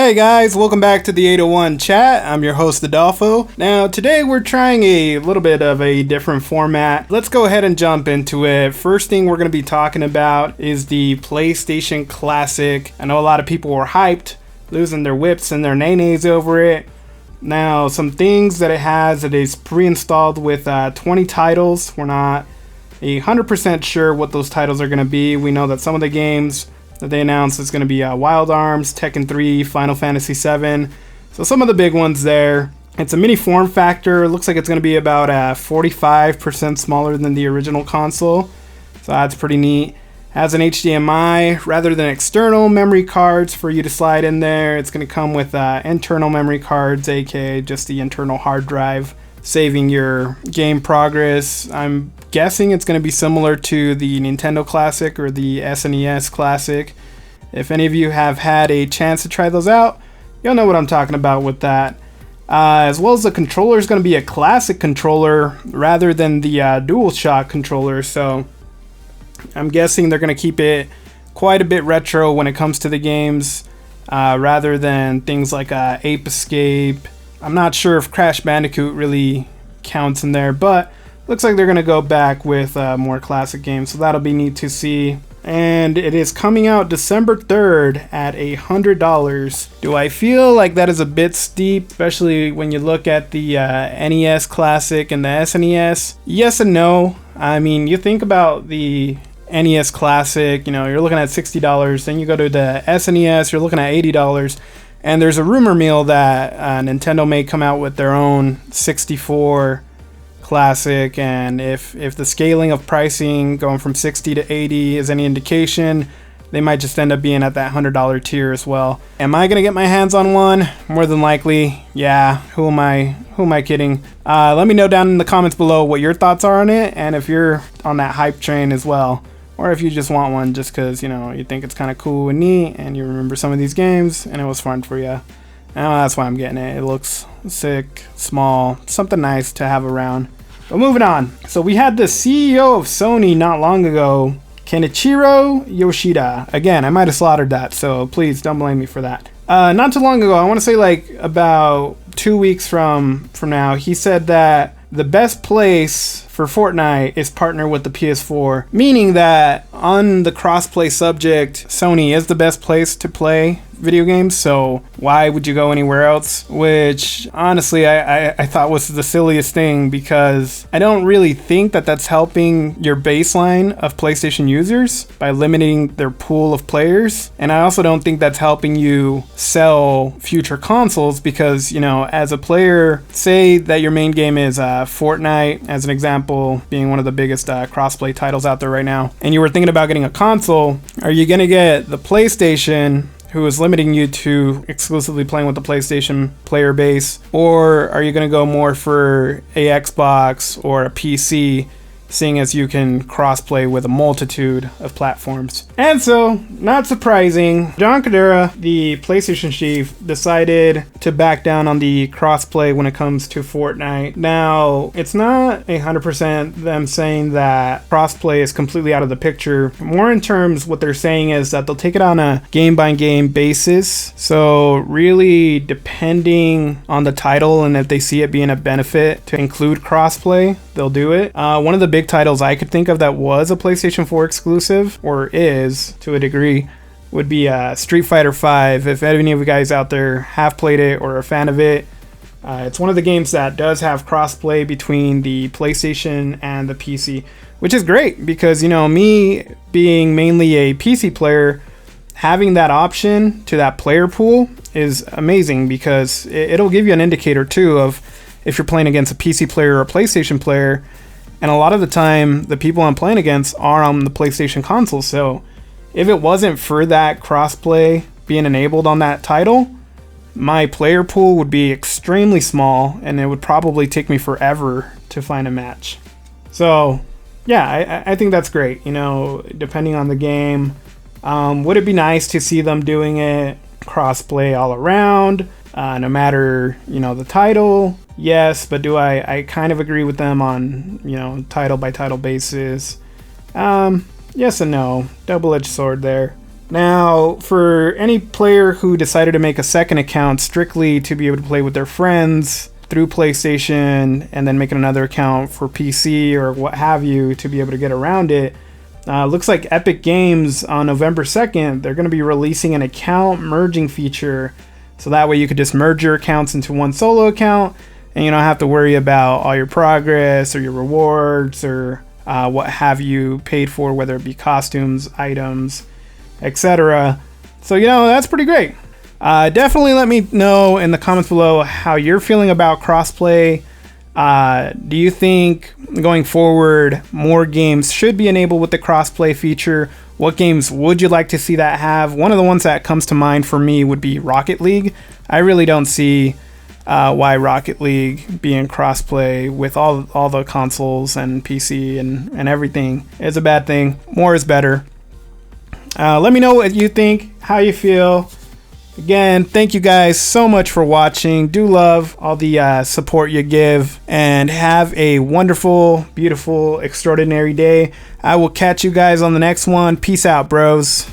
Hey guys, welcome back to the 801 chat. I'm your host Adolfo. Now today we're trying a little bit of a different format. Let's go ahead and jump into it. First thing we're going to be talking about is the PlayStation Classic. I know a lot of people were hyped, losing their whips and their nays over it. Now some things that it has, it is pre-installed with 20 titles. We're not 100% sure what those titles are going to be. We know that some of the games that they announced is going to be Wild Arms, Tekken 3, Final Fantasy 7. So some of the big ones there. It's a mini form factor. It looks like it's going to be about 45% smaller than the original console. So that's pretty neat. Has an HDMI rather than external memory cards for you to slide in there. It's going to come with internal memory cards, aka just the internal hard drive, saving your game progress. I'm guessing it's going to be similar to the Nintendo Classic or the SNES Classic. If any of you have had a chance to try those out, you'll know what I'm talking about with that. As well as the controller is going to be a classic controller rather than the DualShock controller. So I'm guessing they're going to keep it quite a bit retro when it comes to the games, rather than things like Ape Escape. I'm not sure if Crash Bandicoot really counts in there, but looks like they're going to go back with more classic games, so that'll be neat to see. And it is coming out December 3rd at $100. Do I feel like that is a bit steep, especially when you look at the NES Classic and the SNES? Yes and no. I mean, you think about the NES Classic, you're looking at $60. Then you go to the SNES, you're looking at $80. And there's a rumor mill that Nintendo may come out with their own 64 Classic, and if the scaling of pricing going from 60 to 80 is any indication, they might just end up being at that $100 tier as well. Am I gonna get my hands on one? More than likely, yeah. Who am I kidding? Let me know down in the comments below what your thoughts are on it, and if you're on that hype train as well, or if you just want one just because you think it's kind of cool and neat, and you remember some of these games and it was fun for you. That's why I'm getting it. It looks sick, small, something nice to have around. But moving on. So we had the CEO of Sony not long ago, Kenichiro Yoshida. Again, I might have slaughtered that, so please don't blame me for that. Not too long ago, I want to say like about 2 weeks from now, he said that the best place for Fortnite is partner with the PS4, meaning that on the crossplay subject, Sony is the best place to play video games, so why would you go anywhere else? Which honestly I thought was the silliest thing, because I don't really think that that's helping your baseline of PlayStation users by limiting their pool of players, and I also don't think that's helping you sell future consoles, because as a player, say that your main game is Fortnite as an example, being one of the biggest crossplay titles out there right now, and you were thinking about getting a console, are you gonna get the PlayStation, who is limiting you to exclusively playing with the PlayStation player base, or are you going to go more for a Xbox or a PC, seeing as you can crossplay with a multitude of platforms? And so, not surprising, John Codera, the PlayStation chief, decided to back down on the crossplay when it comes to Fortnite. Now, it's not 100% them saying that crossplay is completely out of the picture. More in terms, what they're saying is that they'll take it on a game-by-game basis. So really, depending on the title and if they see it being a benefit to include crossplay, they'll do it. One of the big titles I could think of that was a PlayStation 4 exclusive, or is to a degree, would be Street Fighter V. If any of you guys out there have played it or are a fan of it, it's one of the games that does have crossplay between the PlayStation and the PC, which is great because, me being mainly a PC player, having that option to that player pool is amazing, because it'll give you an indicator too of if you're playing against a PC player or a PlayStation player. And a lot of the time, the people I'm playing against are on the PlayStation console. So if it wasn't for that crossplay being enabled on that title, my player pool would be extremely small, and it would probably take me forever to find a match. So yeah, I think that's great. Depending on the game, would it be nice to see them doing it crossplay all around, no matter the title? Yes, but do I kind of agree with them on, title by title basis? Yes and no. Double-edged sword there. Now, for any player who decided to make a second account strictly to be able to play with their friends through PlayStation and then making another account for PC or what have you to be able to get around it, looks like Epic Games on November 2nd, they're going to be releasing an account merging feature. So that way you could just merge your accounts into one solo account and you don't have to worry about all your progress or your rewards or what have you paid for, whether it be costumes, items, etc. So, that's pretty great. Definitely let me know in the comments below how you're feeling about crossplay. Do you think going forward more games should be enabled with the crossplay feature? What games would you like to see that have? One of the ones that comes to mind for me would be Rocket League. I really don't see why Rocket League being crossplay with all the consoles and PC and everything is a bad thing. More is better. Let me know what you think, how you feel. Again, thank you guys so much for watching. Do love all the support you give, and have a wonderful, beautiful, extraordinary day. I will catch you guys on the next one. Peace out, bros.